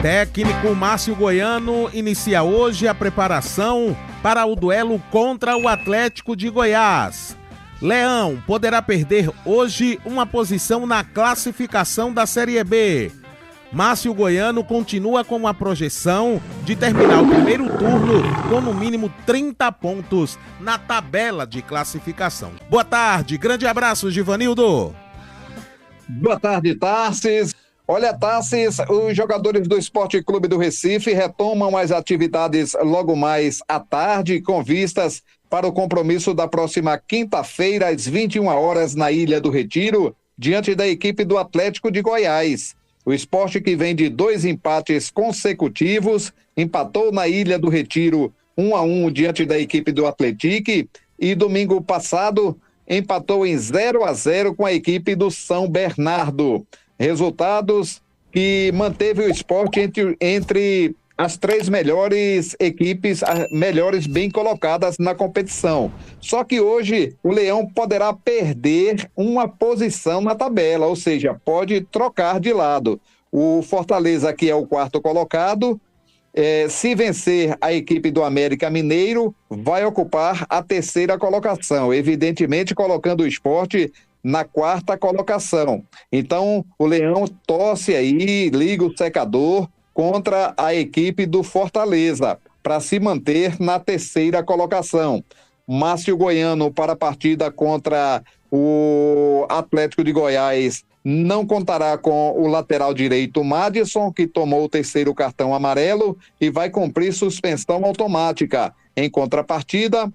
Técnico Márcio Goiano inicia hoje a preparação para o duelo contra o Atlético de Goiás. Leão poderá perder hoje uma posição na classificação da Série B. Márcio Goiano continua com a projeção de terminar o primeiro turno com no mínimo 30 pontos na tabela de classificação. Boa tarde, grande abraço, Givanildo. Boa tarde, Tarsis. Olha, Tarsis, os jogadores do Sport Clube do Recife retomam as atividades logo mais à tarde, com vistas para o compromisso da próxima quinta-feira, às 21 horas, na Ilha do Retiro, diante da equipe do Atlético de Goiás. O Sport, que vem de 2 empates consecutivos, empatou na Ilha do Retiro 1-1 diante da equipe do Atlético e domingo passado empatou em 0-0 com a equipe do São Bernardo. Resultados que manteve o Sport entre as 3 melhores equipes, as melhores bem colocadas na competição. Só que hoje o Leão poderá perder uma posição na tabela, ou seja, pode trocar de lado. O Fortaleza, que é o 4º colocado, se vencer a equipe do América Mineiro, vai ocupar a 3ª colocação, evidentemente colocando o Sport na 4ª colocação. Então, o Leão torce aí, liga o secador contra a equipe do Fortaleza, para se manter na 3ª colocação. Márcio Goiano, para a partida contra o Atlético de Goiás, não contará com o lateral direito Madison, que tomou o 3º cartão amarelo e vai cumprir suspensão automática. Em contrapartida,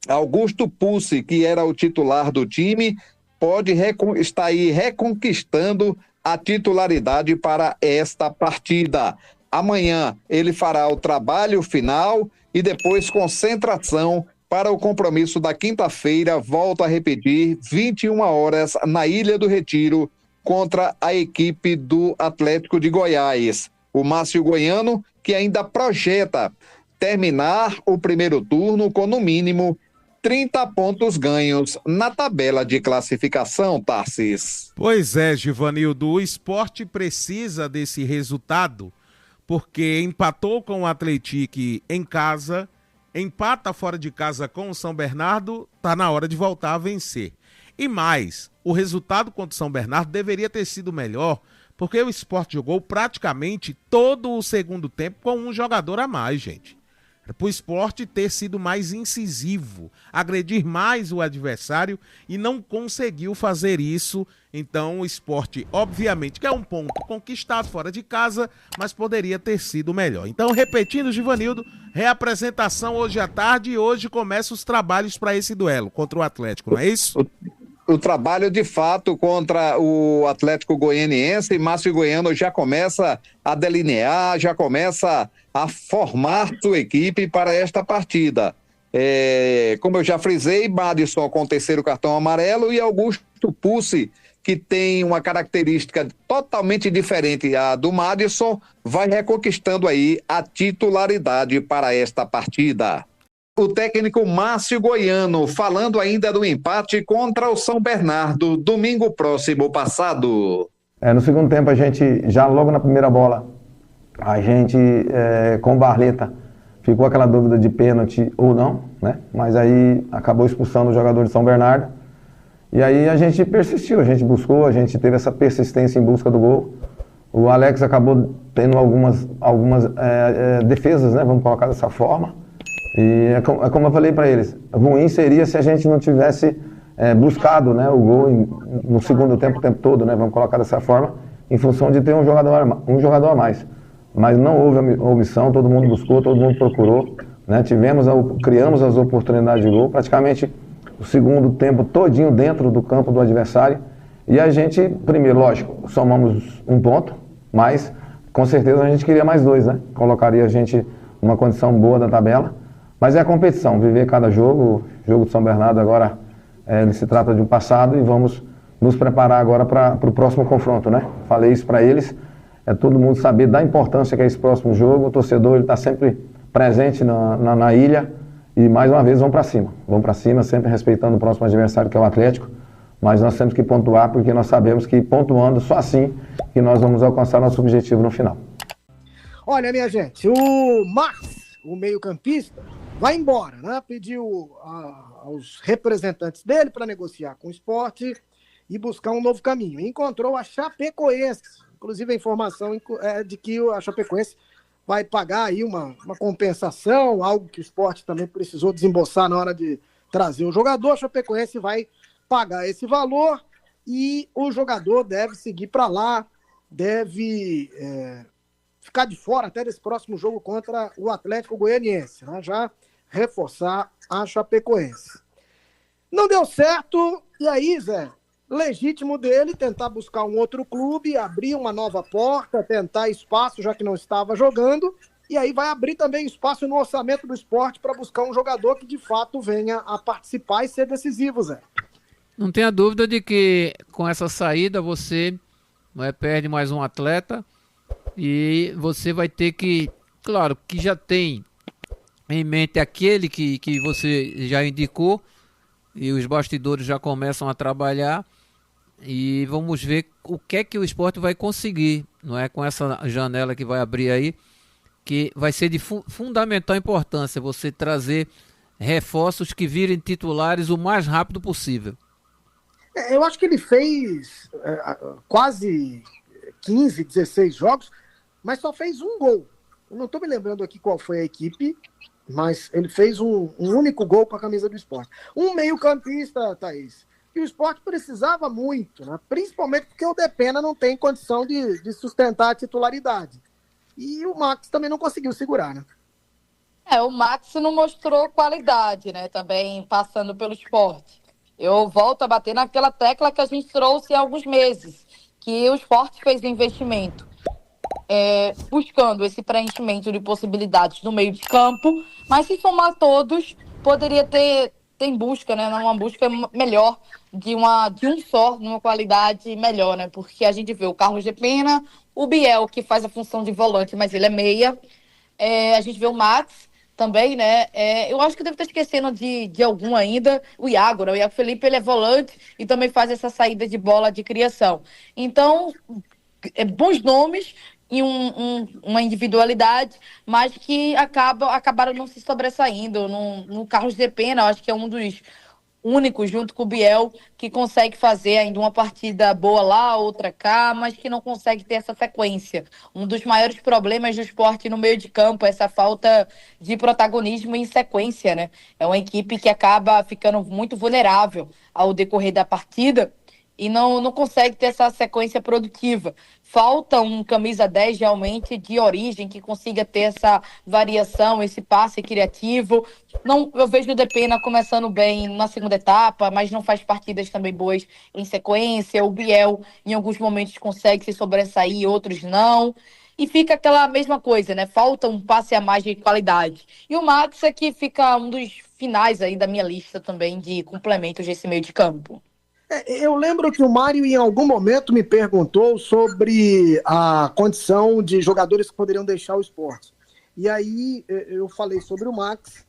Augusto Pucci, que era o titular do time, pode estar aí reconquistando a titularidade para esta partida. Amanhã ele fará o trabalho final e depois concentração para o compromisso da quinta-feira. Volto a repetir, 21 horas na Ilha do Retiro contra a equipe do Atlético de Goiás. O Márcio Goiano, que ainda projeta terminar o primeiro turno com no mínimo 30 pontos ganhos na tabela de classificação, Tarsis. Pois é, Givanildo, o Sport precisa desse resultado, porque empatou com o Atlético em casa, empata fora de casa com o São Bernardo, tá na hora de voltar a vencer. E mais, o resultado contra o São Bernardo deveria ter sido melhor, porque o Sport jogou praticamente todo o segundo tempo com um jogador a mais, gente. Para o Sport ter sido mais incisivo, agredir mais o adversário e não conseguiu fazer isso. Então o Sport, obviamente, que é um ponto conquistado fora de casa, mas poderia ter sido melhor. Então, repetindo, Givanildo, reapresentação hoje à tarde e hoje começam os trabalhos para esse duelo contra o Atlético, não é isso? O trabalho de fato contra o Atlético Goianiense, Márcio Goiano já começa a delinear, já começa a formar sua equipe para esta partida. Como eu já frisei, Madison com o 3º cartão amarelo e Augusto Pucci, que tem uma característica totalmente diferente à do Madison, vai reconquistando aí a titularidade para esta partida. O técnico Márcio Goiano, falando ainda do empate contra o São Bernardo, domingo próximo passado. No segundo tempo, a gente, já logo na primeira bola, a gente, com o Barleta, ficou aquela dúvida de pênalti ou não, né? Mas aí acabou expulsando o jogador de São Bernardo. E aí a gente persistiu, a gente buscou, a gente teve essa persistência em busca do gol. O Alex acabou tendo algumas defesas, né? Vamos colocar dessa forma. E é como eu falei para eles, ruim seria se a gente não tivesse buscado, né, o gol no segundo tempo, o tempo todo, né, vamos colocar dessa forma, em função de ter um jogador a mais. Mas não houve omissão, todo mundo buscou, todo mundo procurou, né, criamos as oportunidades de gol, praticamente o segundo tempo todinho dentro do campo do adversário, e a gente, primeiro, lógico, somamos um ponto, mas com certeza a gente queria mais 2, né, colocaria a gente numa condição boa da tabela. Mas é a competição, viver cada jogo. O jogo de São Bernardo agora ele se trata de um passado e vamos nos preparar agora para o próximo confronto, né? Falei isso para eles, todo mundo saber da importância que é esse próximo jogo. O torcedor está sempre presente na ilha e mais uma vez vamos para cima, sempre respeitando o próximo adversário que é o Atlético, mas nós temos que pontuar porque nós sabemos que pontuando só assim que nós vamos alcançar nosso objetivo no final. Olha, minha gente, o Max, o meio-campista, vai embora, né? Pediu aos representantes dele para negociar com o Sport e buscar um novo caminho. Encontrou a Chapecoense, inclusive a informação é de que a Chapecoense vai pagar aí uma compensação, algo que o Sport também precisou desembolsar na hora de trazer o jogador. A Chapecoense vai pagar esse valor e o jogador deve seguir para lá, deve ficar de fora até desse próximo jogo contra o Atlético Goianiense, né? Já reforçar a Chapecoense. Não deu certo, e aí, Zé, legítimo dele tentar buscar um outro clube, abrir uma nova porta, tentar espaço, já que não estava jogando, e aí vai abrir também espaço no orçamento do Sport para buscar um jogador que de fato venha a participar e ser decisivo, Zé. Não tenha dúvida de que com essa saída você perde mais um atleta e você vai ter que, claro, que já tem em mente aquele que você já indicou e os bastidores já começam a trabalhar e vamos ver o que é que o Sport vai conseguir, não é, com essa janela que vai abrir aí, que vai ser de fundamental importância você trazer reforços que virem titulares o mais rápido possível. Eu acho que ele fez quase 15, 16 jogos, mas só fez um gol. Eu não estou me lembrando aqui qual foi a equipe, mas ele fez um único gol com a camisa do Sport. Um meio-campista, Thaís, que o Sport precisava muito, né? Principalmente porque o Depena não tem condição de sustentar a titularidade. E o Max também não conseguiu segurar, né? O Max não mostrou qualidade, né? Também passando pelo Sport. Eu volto a bater naquela tecla que a gente trouxe há alguns meses, que o Sport fez o investimento buscando esse preenchimento de possibilidades no meio de campo, mas se somar todos, poderia ter em busca, né? Uma busca melhor de um só, numa qualidade melhor, né? Porque a gente vê o Carlos de Pena, o Biel, que faz a função de volante, mas ele é meia. A gente vê o Max também, né? Eu acho que devo estar esquecendo de algum ainda. O Iago, né? O Iago Felipe, ele é volante e também faz essa saída de bola de criação. Então, bons nomes e uma individualidade, mas que acabaram não se sobressaindo. No Carlos de Pena, eu acho que é um dos únicos, junto com o Biel, que consegue fazer ainda uma partida boa lá, outra cá, mas que não consegue ter essa sequência. Um dos maiores problemas do Sport no meio de campo é essa falta de protagonismo em sequência, né? É uma equipe que acaba ficando muito vulnerável ao decorrer da partida e não consegue ter essa sequência produtiva. Falta um camisa 10 realmente de origem que consiga ter essa variação, esse passe criativo. Eu vejo o Depena começando bem na segunda etapa, mas não faz partidas também boas em sequência. O Biel, em alguns momentos, consegue se sobressair, outros não. E fica aquela mesma coisa, né? Falta um passe a mais de qualidade. E o Max é que fica um dos finais aí da minha lista também de complementos desse meio de campo. Eu lembro que o Mário, em algum momento, me perguntou sobre a condição de jogadores que poderiam deixar o Sport. E aí eu falei sobre o Max,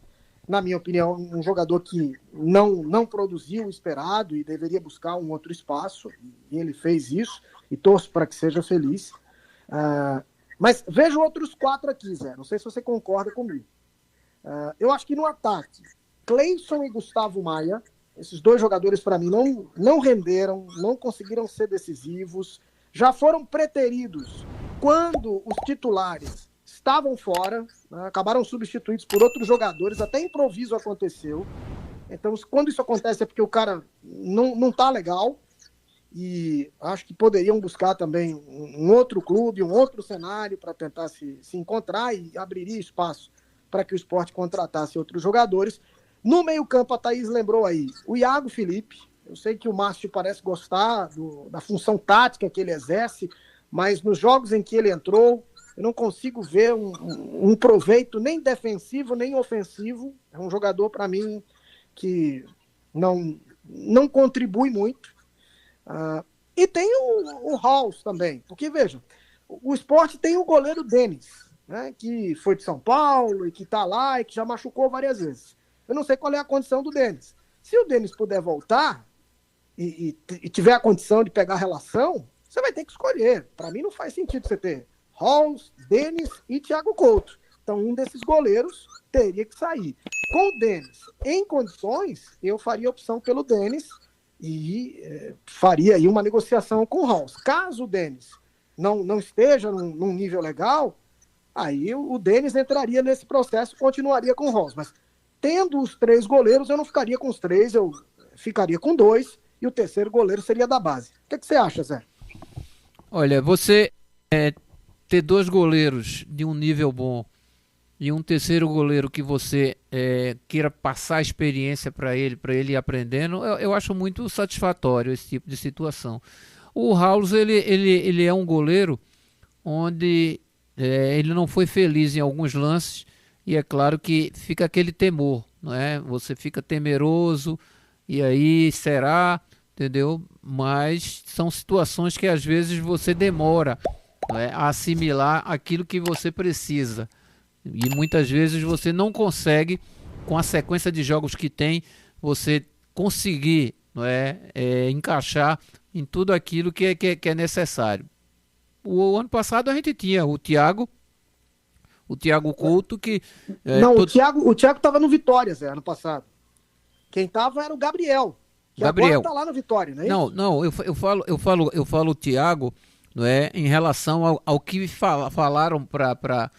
na minha opinião, um jogador que não produziu o esperado e deveria buscar um outro espaço. E ele fez isso e torço para que seja feliz. Mas vejo outros 4 aqui, Zé. Não sei se você concorda comigo. Eu acho que no ataque, Cleison e Gustavo Maia, esses 2 jogadores, para mim, não renderam, não conseguiram ser decisivos, já foram preteridos quando os titulares estavam fora, né, acabaram substituídos por outros jogadores, até improviso aconteceu. Então, quando isso acontece é porque o cara não tá legal, e acho que poderiam buscar também um outro clube, um outro cenário para tentar se encontrar e abriria espaço para que o Sport contratasse outros jogadores. No meio-campo, a Thaís lembrou aí o Iago Felipe. Eu sei que o Márcio parece gostar da função tática que ele exerce, mas nos jogos em que ele entrou, eu não consigo ver um proveito nem defensivo, nem ofensivo. É um jogador, para mim, que não contribui muito. E tem o Halls também, porque, veja, o Sport tem o goleiro Denis, né, que foi de São Paulo e que está lá e que já machucou várias vezes. Eu não sei qual é a condição do Denis. Se o Denis puder voltar e tiver a condição de pegar a relação, você vai ter que escolher. Para mim não faz sentido você ter Halls, Denis e Thiago Couto. Então, um desses goleiros teria que sair. Com o Denis em condições, eu faria opção pelo Denis e faria aí uma negociação com o Halls. Caso o Denis não esteja num nível legal, aí o Denis entraria nesse processo e continuaria com o Halls. Mas tendo os 3 goleiros, eu não ficaria com os 3, eu ficaria com 2 e o terceiro goleiro seria da base. O que você acha, Zé? Olha, você ter 2 goleiros de um nível bom e um terceiro goleiro que você queira passar a experiência para ele ir aprendendo, eu acho muito satisfatório esse tipo de situação. O Raul, ele é um goleiro onde ele não foi feliz em alguns lances e é claro que fica aquele temor, não é? Você fica temeroso e aí será, entendeu? Mas são situações que às vezes você demora, não é, a assimilar aquilo que você precisa. E muitas vezes você não consegue, com a sequência de jogos que tem, você conseguir, não é, encaixar em tudo aquilo que é necessário. O ano passado a gente tinha o Thiago Couto, que... o Thiago estava no Vitória, Zé, ano passado. Quem estava era o Gabriel, que agora está lá no Vitória, não é isso? Não, eu falo o Thiago, não é, em relação ao que falaram para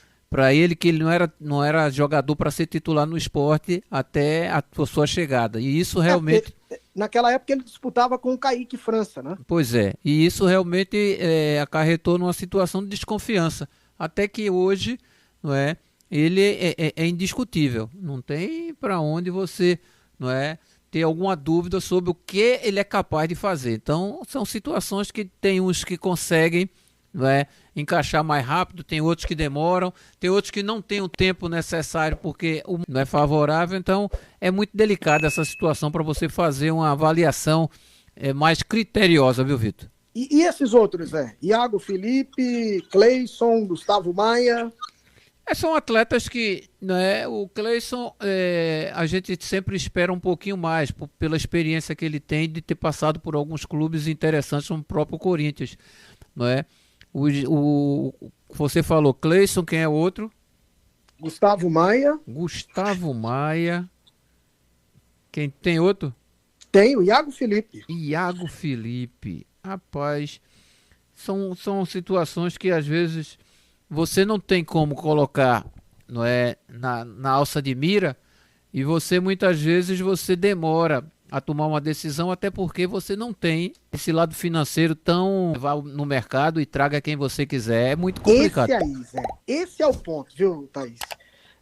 ele, que ele não era jogador para ser titular no Sport até a sua chegada. E isso realmente... Naquela época ele disputava com o Kaique França, né? Pois é, e isso realmente acarretou numa situação de desconfiança. Até que hoje, não é, ele é indiscutível. Não tem para onde você, não é, ter alguma dúvida sobre o que ele é capaz de fazer. Então, são situações que tem uns que conseguem, não é, encaixar mais rápido, tem outros que demoram, tem outros que não têm o tempo necessário porque não é favorável. Então é muito delicada essa situação para você fazer uma avaliação mais criteriosa, viu, Vitor? E esses outros, Iago Felipe, Cleison, Gustavo Maia? São atletas que, né, o Cleison, a gente sempre espera um pouquinho mais pela experiência que ele tem de ter passado por alguns clubes interessantes, como o próprio Corinthians, não é? Você falou Cleison, quem é outro? Gustavo Maia. Quem tem outro? Tem o Iago Felipe. Rapaz, são situações que às vezes você não tem como colocar, não é, na alça de mira, e você muitas vezes você demora a tomar uma decisão, até porque você não tem esse lado financeiro tão... vá no mercado e traga quem você quiser. É muito complicado. Esse é o ponto, viu, Thaís?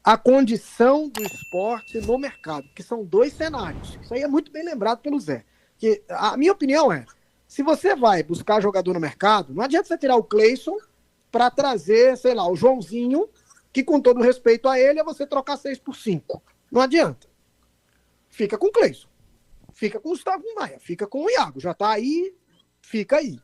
A condição do esporte no mercado, que são 2 cenários. Isso aí é muito bem lembrado pelo Zé. Que a minha opinião se você vai buscar jogador no mercado, não adianta você tirar o Cleison para trazer, sei lá, o Joãozinho, que com todo respeito a ele, é você trocar 6 por 5. Não adianta. Fica com o Cleison. Fica com o Gustavo Maia, fica com o Iago, já tá aí, fica aí.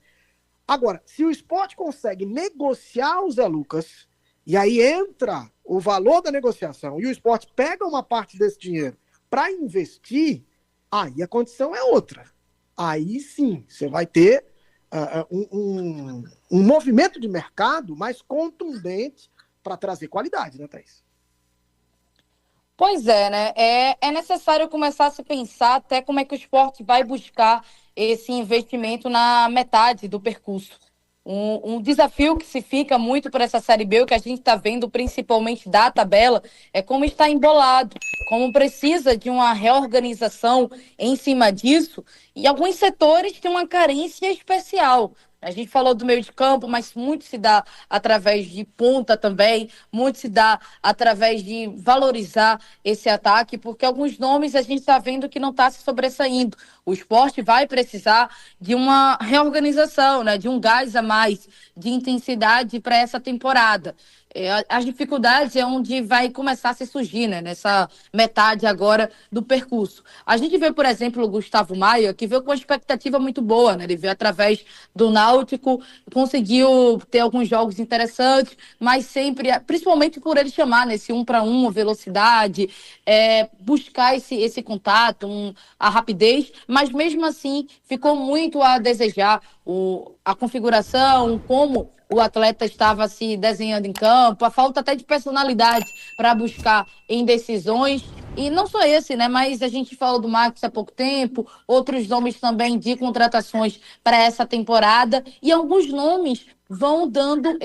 Agora, se o Sport consegue negociar o Zé Lucas, e aí entra o valor da negociação, e o Sport pega uma parte desse dinheiro para investir, aí a condição é outra. Aí sim, você vai ter um movimento de mercado mais contundente para trazer qualidade, né, Thaís? Pois é, né? É necessário começar a se pensar até como é que o esporte vai buscar esse investimento na metade do percurso. Um desafio que se fica muito para essa Série B, o que a gente está vendo principalmente da tabela, é como está embolado, como precisa de uma reorganização em cima disso, e alguns setores têm uma carência especial. A gente falou do meio de campo, mas muito se dá através de ponta também, muito se dá através de valorizar esse ataque, porque alguns nomes a gente está vendo que não está se sobressaindo. O esporte vai precisar de uma reorganização, né, de um gás a mais, de intensidade para essa temporada. As dificuldades é onde vai começar a se surgir, né, nessa metade agora do percurso. A gente vê, por exemplo, o Gustavo Maia, que veio com uma expectativa muito boa, né? Ele veio através do Náutico, conseguiu ter alguns jogos interessantes, mas sempre, principalmente por ele chamar nesse 1-para-1, velocidade, buscar esse contato, a rapidez, mas mesmo assim ficou muito a desejar a configuração, como o atleta estava se desenhando em campo, a falta até de personalidade para buscar em decisões. E não só esse, né? Mas a gente falou do Max há pouco tempo, outros nomes também de contratações para essa temporada, e alguns nomes vão dando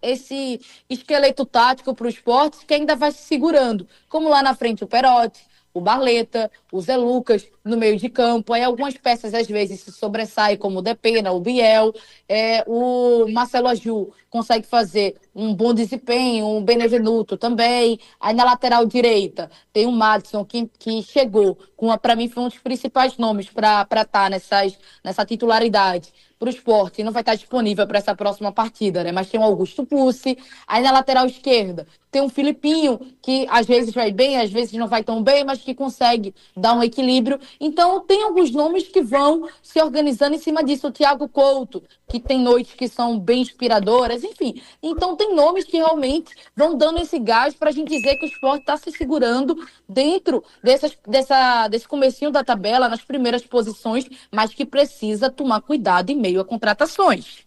esse esqueleto tático para o esporte que ainda vai se segurando, como lá na frente o Perotti, o Barleta, o Zé Lucas no meio de campo. Aí algumas peças às vezes se sobressaem, como o Depena, o Biel, o Marcelo Aju consegue fazer um bom desempenho, o Benevenuto também. Aí na lateral direita tem o Madison que chegou, para mim foi um dos principais nomes para estar nessa titularidade para o esporte, não vai estar disponível para essa próxima partida, né? Mas tem o Augusto Pucci. Aí na lateral esquerda tem um Filipinho, que às vezes vai bem, às vezes não vai tão bem, mas que consegue dar um equilíbrio. Então tem alguns nomes que vão se organizando em cima disso. O Thiago Couto, que tem noites que são bem inspiradoras, enfim. Então tem nomes que realmente vão dando esse gás para a gente dizer que o esporte está se segurando dentro desse comecinho da tabela, nas primeiras posições, mas que precisa tomar cuidado em meio a contratações.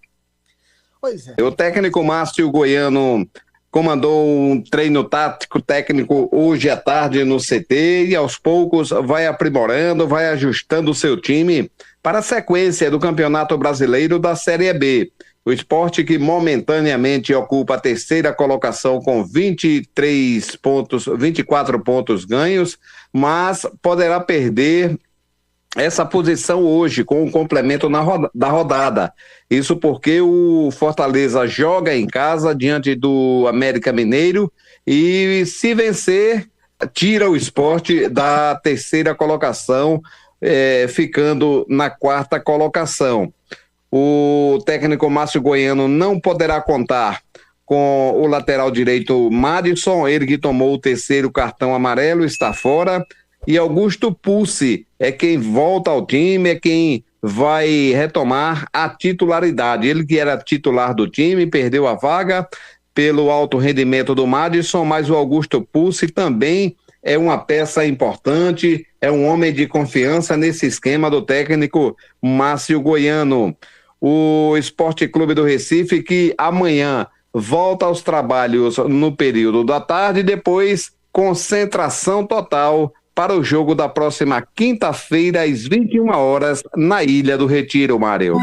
Pois é. O técnico Márcio Goiano comandou um treino tático técnico hoje à tarde no CT e aos poucos vai aprimorando, vai ajustando o seu time para a sequência do Campeonato Brasileiro da Série B. O Sport, que momentaneamente ocupa a terceira colocação com 24 pontos ganhos, mas poderá perder essa posição hoje com o complemento da rodada. Isso porque o Fortaleza joga em casa diante do América Mineiro e, se vencer, tira o Sport da terceira colocação, ficando na quarta colocação. O técnico Márcio Goiano não poderá contar com o lateral direito Madison, ele que tomou o terceiro cartão amarelo, está fora. E Augusto Pucci é quem volta ao time, é quem vai retomar a titularidade. Ele que era titular do time, perdeu a vaga pelo alto rendimento do Madison, mas o Augusto Pucci também é uma peça importante, é um homem de confiança nesse esquema do técnico Márcio Goiano. O Esporte Clube do Recife, que amanhã volta aos trabalhos no período da tarde, depois concentração total para o jogo da próxima quinta-feira, às 21 horas, na Ilha do Retiro, Mário.